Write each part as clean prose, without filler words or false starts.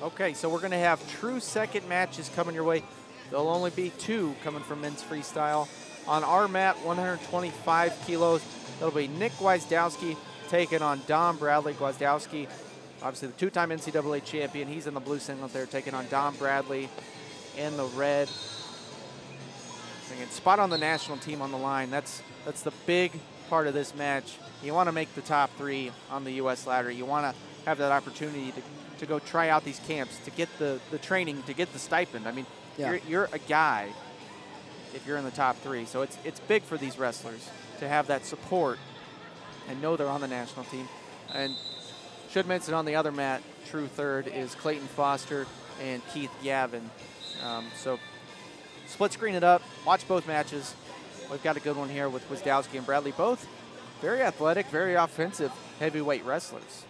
Okay, so we're going to have true second matches coming your way. There'll only be 2 coming from men's freestyle. On our mat, 125 kilos, that'll be Nick Gwiazdowski taking on Dom Bradley. Gwiazdowski, obviously the 2-time NCAA champion. He's in the blue singlet there, taking on Dom Bradley in the red. Again, spot on the national team on the line. That's the big part of this match. You want to make the top 3 on the U.S. ladder. You want to have that opportunity to go try out these camps, to get the training, to get the stipend. I mean, yeah. You're a guy if you're in the top 3. So it's big for these wrestlers to have that support and know they're on the national team. And should mention on the other mat, true third is Clayton Foster and Keith Gavin. So split screen it up, watch both matches. We've got a good one here with Gwiazdowski and Bradley, both very athletic, very offensive heavyweight wrestlers.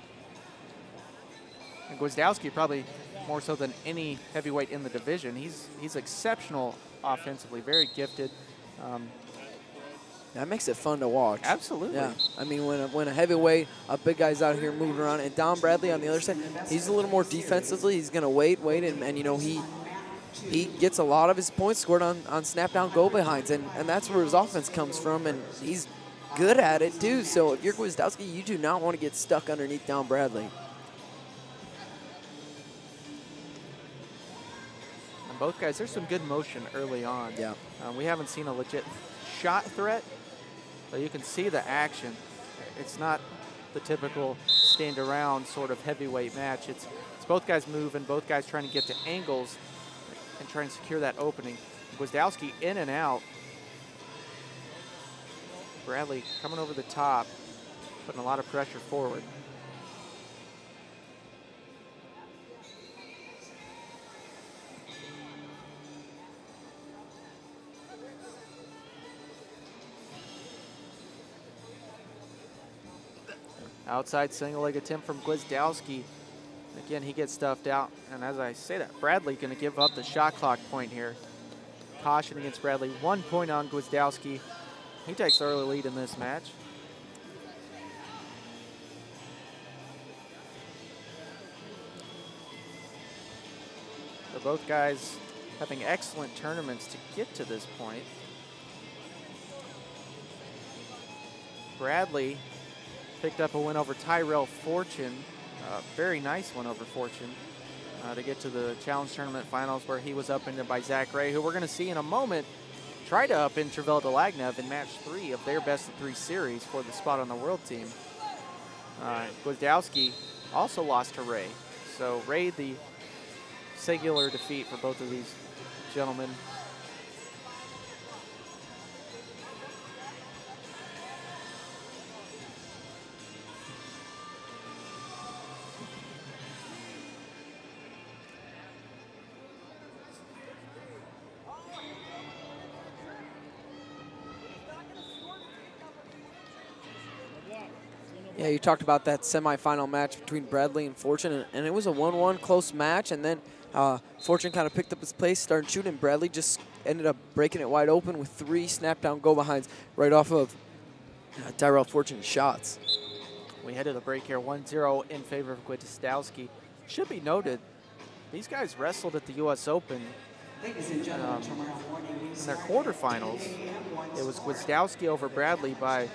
And Gwiazdowski probably more so than any heavyweight in the division. He's exceptional offensively, very gifted. That makes it fun to watch. Absolutely. Yeah. I mean, when a heavyweight, a big guy's out here moving around, and Dom Bradley on the other side, he's a little more defensively. He's going to wait, and you know, he gets a lot of his points scored on snap-down go-behinds, and that's where his offense comes from, and he's good at it, too. So if you're Gwiazdowski, you do not want to get stuck underneath Dom Bradley. And both guys, there's some good motion early on. Yeah. We haven't seen a legit shot threat, but you can see the action. It's not the typical stand-around sort of heavyweight match. It's both guys moving, both guys trying to get to angles and try and secure that opening. Gwiazdowski in and out. Bradley coming over the top, putting a lot of pressure forward. Outside single leg attempt from Gwiazdowski. Again, he gets stuffed out. And as I say that, Bradley going to give up the shot clock point here. Caution against Bradley. 1 point on Gwiazdowski. He takes the early lead in this match. So both guys having excellent tournaments to get to this point. Bradley picked up a win over Tyrell Fortune. Very nice one over Fortune to get to the Challenge Tournament Finals, where he was upended by Zach Ray, who we're going to see in a moment try to upend Travell Delagnev in match 3 of their best-of-3 series for the spot on the world team. Gwiazdowski also lost to Ray. So Ray, the singular defeat for both of these gentlemen. Yeah, you talked about that semifinal match between Bradley and Fortune, and it was a 1-1 close match, and then Fortune kind of picked up his pace, started shooting, and Bradley just ended up breaking it wide open with 3 snap-down go-behinds right off of Tyrell Fortune's shots. We head to the break here, 1-0 in favor of Gwiazdowski. Should be noted, these guys wrestled at the U.S. Open in their quarterfinals. It was Gwiazdowski over Bradley by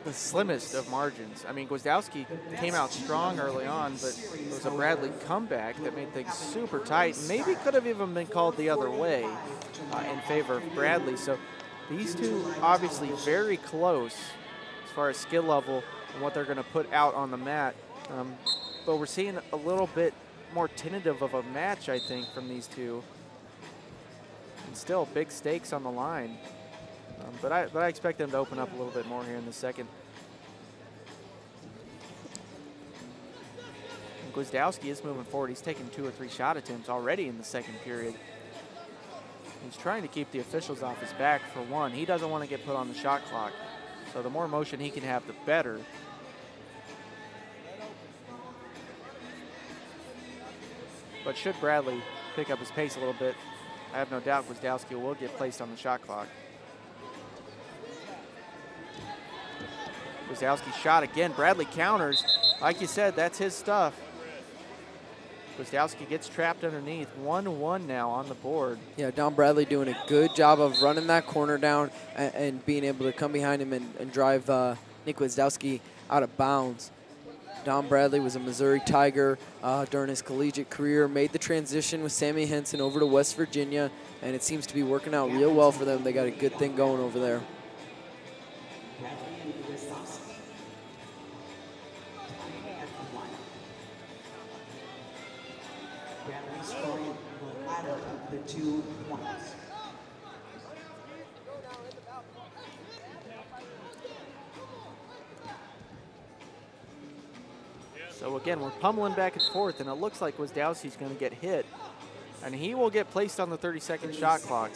the slimmest of margins. I mean, Gwiazdowski came out strong early on, but it was a Bradley comeback that made things super tight. Maybe could have even been called the other way in favor of Bradley. So these two obviously very close as far as skill level and what they're going to put out on the mat. But we're seeing a little bit more tentative of a match, I think, from these two. And still big stakes on the line. But I expect them to open up a little bit more here in the second. And Gwiazdowski is moving forward. He's taken 2 or 3 shot attempts already in the second period. He's trying to keep the officials off his back for one. He doesn't want to get put on the shot clock. So the more motion he can have, the better. But should Bradley pick up his pace a little bit, I have no doubt Gwiazdowski will get placed on the shot clock. Gwiazdowski shot again. Bradley counters. Like you said, that's his stuff. Gwiazdowski gets trapped underneath. 1-1 now on the board. Yeah, Don Bradley doing a good job of running that corner down and being able to come behind him and drive Nick Gwiazdowski out of bounds. Don Bradley was a Missouri Tiger during his collegiate career, made the transition with Sammy Henson over to West Virginia, and it seems to be working out real well for them. They got a good thing going over there. The 2 points. So again, we're pummeling back and forth, and it looks like Gwiazdowski's going to get hit, and he will get placed on the 30-second shot clock.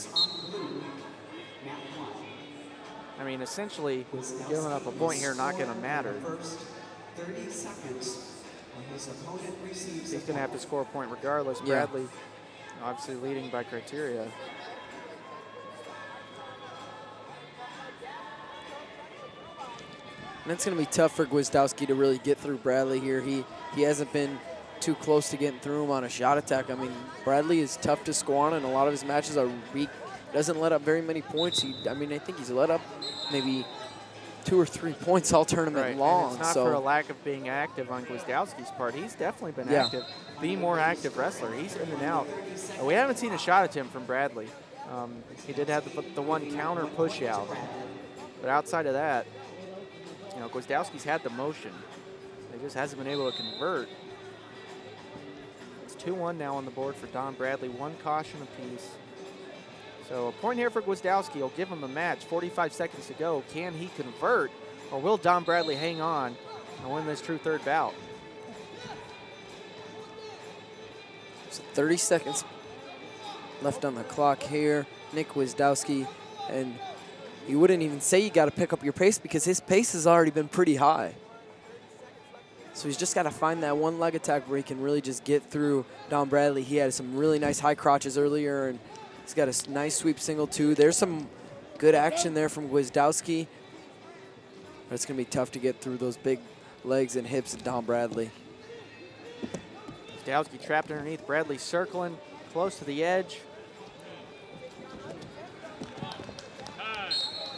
I mean, essentially, giving up a point here not going to matter. First 30 seconds. His opponent receives. He's going to have to score a point regardless. Yeah. Bradley, obviously leading by criteria. And it's going to be tough for Gwiazdowski to really get through Bradley here. He hasn't been too close to getting through him on a shot attack. I mean, Bradley is tough to score on, and a lot of his matches are weak. Doesn't let up very many points. I mean, I think he's let up maybe 2 or 3 points all tournament long. And it's not for a lack of being active on Gwiazdowski's part. He's definitely been active, the more active wrestler. He's in and out. We haven't seen a shot attempt from Bradley. He did have the one counter push out, but outside of that, you know, Gwiazdowski's had the motion. He just hasn't been able to convert. It's 2-1 now on the board for Don Bradley, 1 caution apiece. So a point here for Gwiazdowski will give him a match. 45 seconds to go. Can he convert, or will Don Bradley hang on and win this true third bout? So 30 seconds left on the clock here. Nick Gwiazdowski, and you wouldn't even say you got to pick up your pace because his pace has already been pretty high. So he's just got to find that one leg attack where he can really just get through Don Bradley. He had some really nice high crotches earlier, and he's got a nice sweep single too. There's some good action there from Gwiazdowski, but it's going to be tough to get through those big legs and hips of Don Bradley. Gwiazdowski trapped underneath. Bradley circling close to the edge.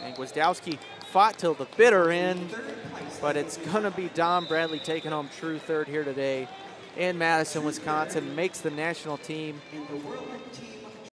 And Gwiazdowski fought till the bitter end, but it's going to be Don Bradley taking home true third here today in Madison, Wisconsin. Makes the national team. And the world team